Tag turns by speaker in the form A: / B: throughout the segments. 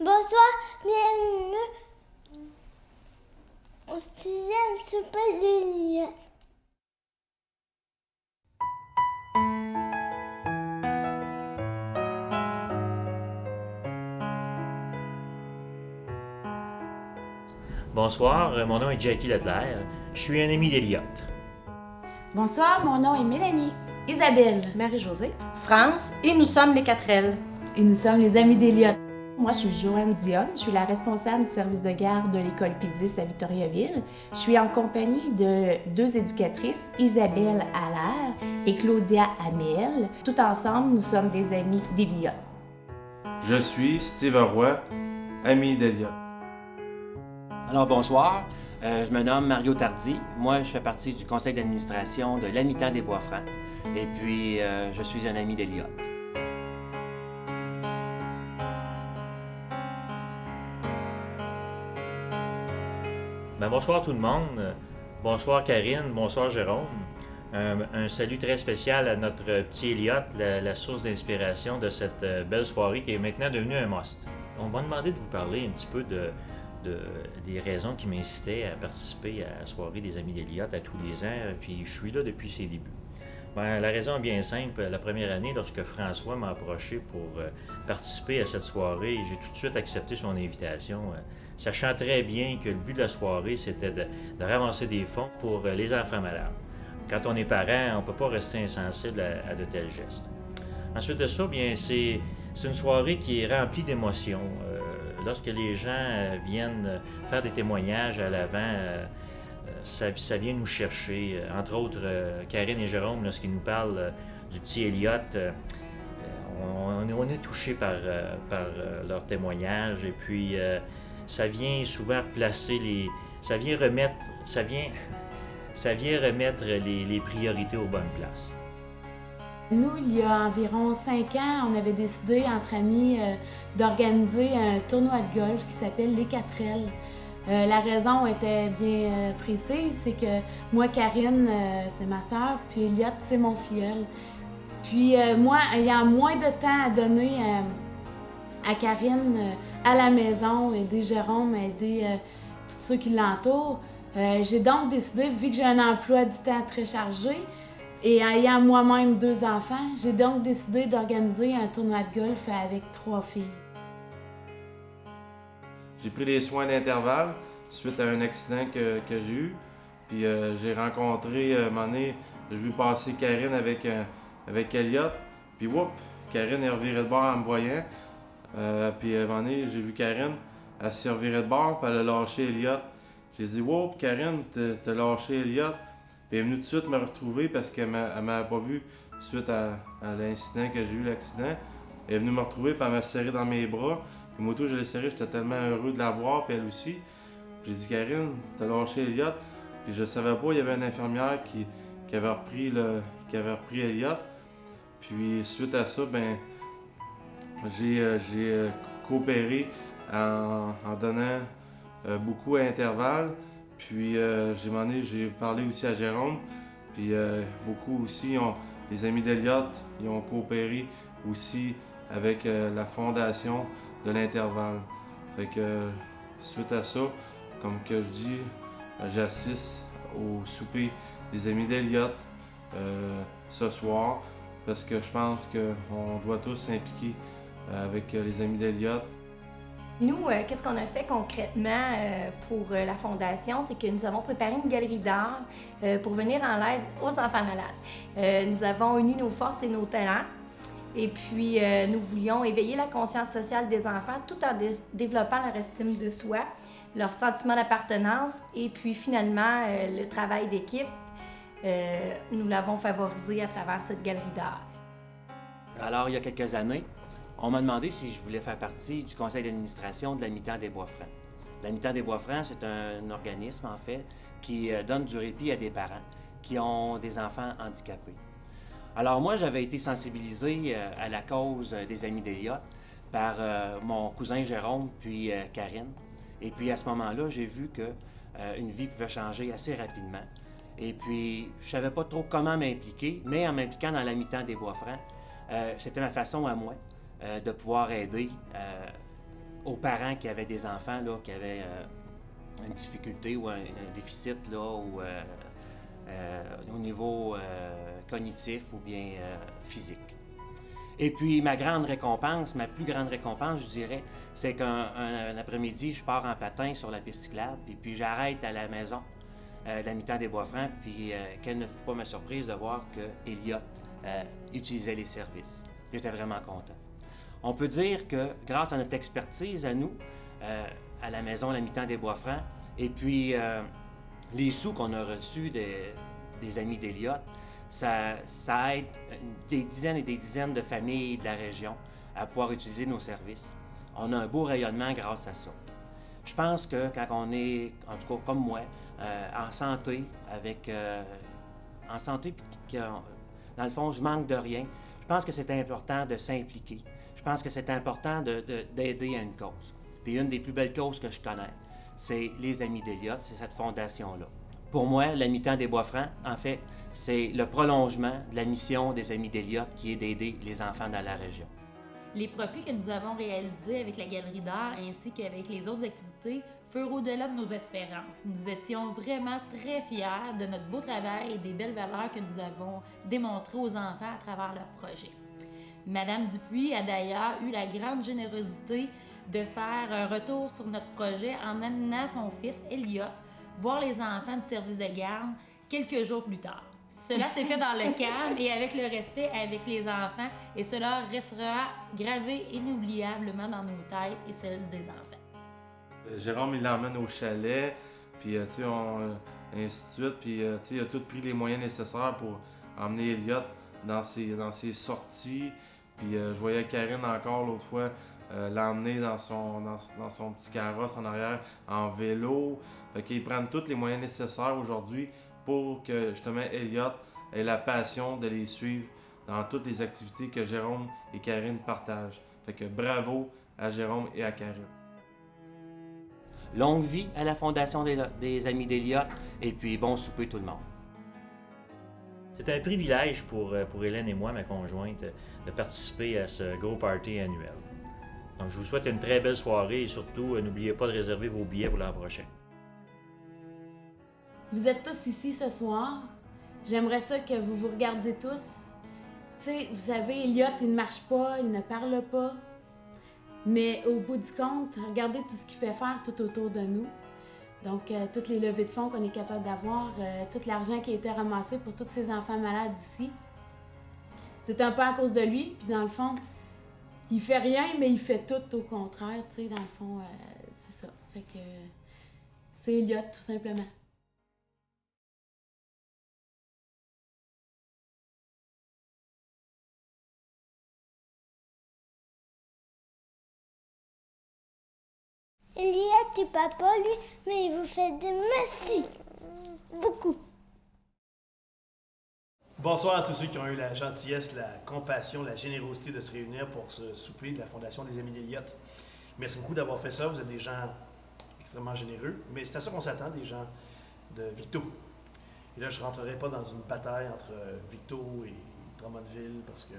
A: Bonsoir, bienvenue au 6e souper d'Eliott.
B: Bonsoir, mon nom est Jackie Leclerc. Je suis un ami d'Eliott.
C: Bonsoir, mon nom est Mélanie. Isabelle.
D: Marie-Josée, France, et nous sommes les 4L.
C: Et nous sommes les amis d'Eliott. Moi, je suis Joanne Dionne. Je suis la responsable du service de garde de l'école P10 à Victoriaville. Je suis en compagnie de deux éducatrices, Isabelle Allaire et Claudia Amel. Tout ensemble, nous sommes des amis d'Eliott.
E: Je suis Steve Roy, ami d'Eliott.
F: Alors bonsoir, je me nomme Mario Tardy. Moi, je fais partie du conseil d'administration de l'Amitant des Bois-Francs. Et puis, je suis un ami d'Eliott.
B: Bonsoir tout le monde. Bonsoir Karine, bonsoir Jérôme. Un salut très spécial à notre petit Eliott, la source d'inspiration de cette belle soirée qui est maintenant devenue un must. On m'a demandé de vous parler un petit peu des raisons qui m'incitaient à participer à la soirée des Amis d'Eliott à tous les ans, puis je suis là depuis ses débuts. La raison est bien simple. La première année, lorsque François m'a approché pour participer à cette soirée, j'ai tout de suite accepté son invitation, sachant très bien que le but de la soirée, c'était de ramasser des fonds pour les enfants malades. Quand on est parent, on ne peut pas rester insensible à de tels gestes. Ensuite de ça, bien, c'est une soirée qui est remplie d'émotions. Lorsque les gens viennent faire des témoignages à l'avant, ça vient nous chercher. Entre autres, Karine et Jérôme, lorsqu'ils nous parlent du petit Eliott, on est touché par leurs témoignages. Et puis, ça vient souvent replacer ça vient remettre les priorités aux bonnes places.
C: Nous, il y a environ 5 ans, on avait décidé entre amis d'organiser un tournoi de golf qui s'appelle les 4L. La raison était bien précise, c'est que moi, Karine, c'est ma sœur, puis Eliott, c'est mon filleul. Puis moi, ayant moins de temps à donner à Karine à la maison, aider Jérôme, aider tous ceux qui l'entourent, j'ai donc décidé, vu que j'ai un emploi du temps très chargé, et ayant moi-même 2 enfants, j'ai donc décidé d'organiser un tournoi de golf avec 3 filles.
E: J'ai pris des soins d'intervalle suite à un accident que j'ai eu. Puis j'ai rencontré, un moment donné, j'ai vu passer Karine avec Eliott. Puis whoop, Karine est revirée de bord en me voyant. Puis à un moment donné, j'ai vu Karine, elle s'est revirée de bord, puis elle a lâché Eliott. J'ai dit, whoop, Karine, t'as lâché Eliott. Puis elle est venue tout de suite me retrouver parce qu'elle m'avait pas vu suite à l'incident que j'ai eu, l'accident. Elle est venue me retrouver, puis elle m'a serré dans mes bras. Puis moi, tout, je l'ai serré, j'étais tellement heureux de la voir, puis elle aussi. J'ai dit, Karine, t'as lâché Eliott. Puis je savais pas, il y avait une infirmière qui avait repris Eliott. Puis suite à ça, ben j'ai coopéré en donnant beaucoup à intervalles. Puis j'ai parlé aussi à Jérôme. Puis beaucoup aussi, les amis d'Eliott, ils ont coopéré aussi avec la fondation de l'intervalle. Fait que suite à ça, comme que je dis, j'assiste au souper des amis d'Eliott ce soir parce que je pense qu'on doit tous s'impliquer avec les amis d'Eliott.
D: Nous, qu'est-ce qu'on a fait concrètement pour la Fondation? C'est que nous avons préparé une galerie d'art pour venir en aide aux enfants malades. Nous avons uni nos forces et nos talents. Et puis, nous voulions éveiller la conscience sociale des enfants tout en développant leur estime de soi, leur sentiment d'appartenance et puis finalement, le travail d'équipe. Nous l'avons favorisé à travers cette galerie d'art.
F: Alors, il y a quelques années, on m'a demandé si je voulais faire partie du conseil d'administration de l'Amitant des Bois-Francs. L'Amitant des Bois-Francs, c'est un organisme, en fait, qui donne du répit à des parents qui ont des enfants handicapés. Alors moi, j'avais été sensibilisé à la cause des Amis d'Eliott par mon cousin Jérôme puis Karine. Et puis à ce moment-là, j'ai vu que une vie pouvait changer assez rapidement. Et puis, je savais pas trop comment m'impliquer, mais en m'impliquant dans l'Amitant des Bois-Francs, c'était ma façon à moi de pouvoir aider aux parents qui avaient des enfants là, qui avaient une difficulté ou un déficit là, ou, au niveau cognitif ou bien physique. Et puis ma grande récompense, ma plus grande récompense, je dirais, c'est qu'un après-midi, je pars en patin sur la piste cyclable, et puis j'arrête à la maison, la mi-temps des Bois-Francs, puis quelle ne fut pas ma surprise de voir que Elliot utilisait les services. J'étais vraiment content. On peut dire que grâce à notre expertise à nous, à la maison, la mi-temps des Bois-Francs, et puis les sous qu'on a reçus des amis d'Elliot, ça aide des dizaines et des dizaines de familles de la région à pouvoir utiliser nos services. On a un beau rayonnement grâce à ça. Je pense que quand on est, en tout cas comme moi, en santé, en santé, puis dans le fond, je manque de rien, je pense que c'est important de s'impliquer. Je pense que c'est important d'aider à une cause. Puis une des plus belles causes que je connais, c'est les Amis d'Elliot, c'est cette fondation-là. Pour moi, la mi-temps des Bois-Francs, en fait, c'est le prolongement de la mission des Amis d'Elliot qui est d'aider les enfants dans la région.
G: Les profits que nous avons réalisés avec la galerie d'art ainsi qu'avec les autres activités furent au-delà de nos espérances. Nous étions vraiment très fiers de notre beau travail et des belles valeurs que nous avons démontrées aux enfants à travers leur projet. Madame Dupuis a d'ailleurs eu la grande générosité de faire un retour sur notre projet en amenant son fils, Elliot, voir les enfants du service de garde quelques jours plus tard. Cela s'est fait dans le calme et avec le respect avec les enfants et cela restera gravé inoubliablement dans nos têtes et celles des enfants.
E: Jérôme, il l'emmène au chalet, puis tu sais, ainsi de suite, puis tu sais, il a tout pris les moyens nécessaires pour emmener Elliot dans ses sorties. Puis je voyais Karine encore l'autre fois l'emmener dans son petit carrosse en arrière en vélo. Fait qu'ils prennent tous les moyens nécessaires aujourd'hui pour que justement Elliot ait la passion de les suivre dans toutes les activités que Jérôme et Karine partagent. Fait que bravo à Jérôme et à Karine.
F: Longue vie à la Fondation des Amis d'Elliot et puis bon souper tout le monde.
B: C'est un privilège pour Hélène et moi, ma conjointe, de participer à ce gros party annuel. Donc, je vous souhaite une très belle soirée et surtout, n'oubliez pas de réserver vos billets pour l'an prochain.
C: Vous êtes tous ici ce soir. J'aimerais ça que vous vous regardez tous. Tu sais, vous savez, Elliot, il ne marche pas, il ne parle pas. Mais au bout du compte, regardez tout ce qu'il fait faire tout autour de nous. Donc, toutes les levées de fonds qu'on est capable d'avoir, tout l'argent qui a été ramassé pour tous ces enfants malades ici. C'est un peu à cause de lui, puis dans le fond, il fait rien, mais il fait tout au contraire, tu sais, dans le fond, c'est ça. Fait que c'est Elliot, tout simplement.
A: Elliot et papa, lui, mais il vous fait des merci. Beaucoup.
H: Bonsoir à tous ceux qui ont eu la gentillesse, la compassion, la générosité de se réunir pour ce souper de la Fondation des Amis d'Elliot. Merci beaucoup d'avoir fait ça. Vous êtes des gens extrêmement généreux, mais c'est à ça qu'on s'attend, des gens de Victo. Et là, je ne rentrerai pas dans une bataille entre Victo et Drummondville parce que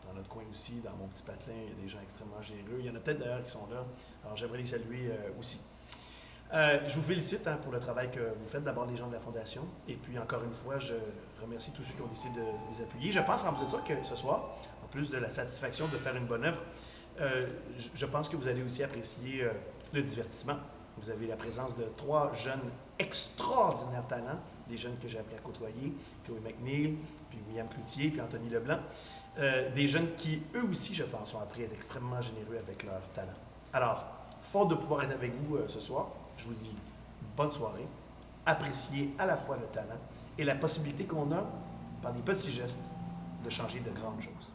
H: dans notre coin aussi, dans mon petit patelin, il y a des gens extrêmement généreux. Il y en a peut-être d'ailleurs qui sont là. Alors, j'aimerais les saluer aussi. Je vous félicite pour le travail que vous faites, d'abord les gens de la Fondation. Et puis, encore une fois, je remercie tous ceux qui ont décidé de les appuyer. Je pense, en plus de ça, que ce soir, en plus de la satisfaction de faire une bonne œuvre, je pense que vous allez aussi apprécier le divertissement. Vous avez la présence de 3 jeunes extraordinaires talents, des jeunes que j'ai appris à côtoyer, Chloé McNeil, puis William Cloutier, puis Anthony Leblanc. Des jeunes qui, eux aussi, je pense, ont appris à être extrêmement généreux avec leur talent. Alors, fort de pouvoir être avec vous ce soir, je vous dis bonne soirée, appréciez à la fois le talent et la possibilité qu'on a, par des petits gestes, de changer de grandes choses.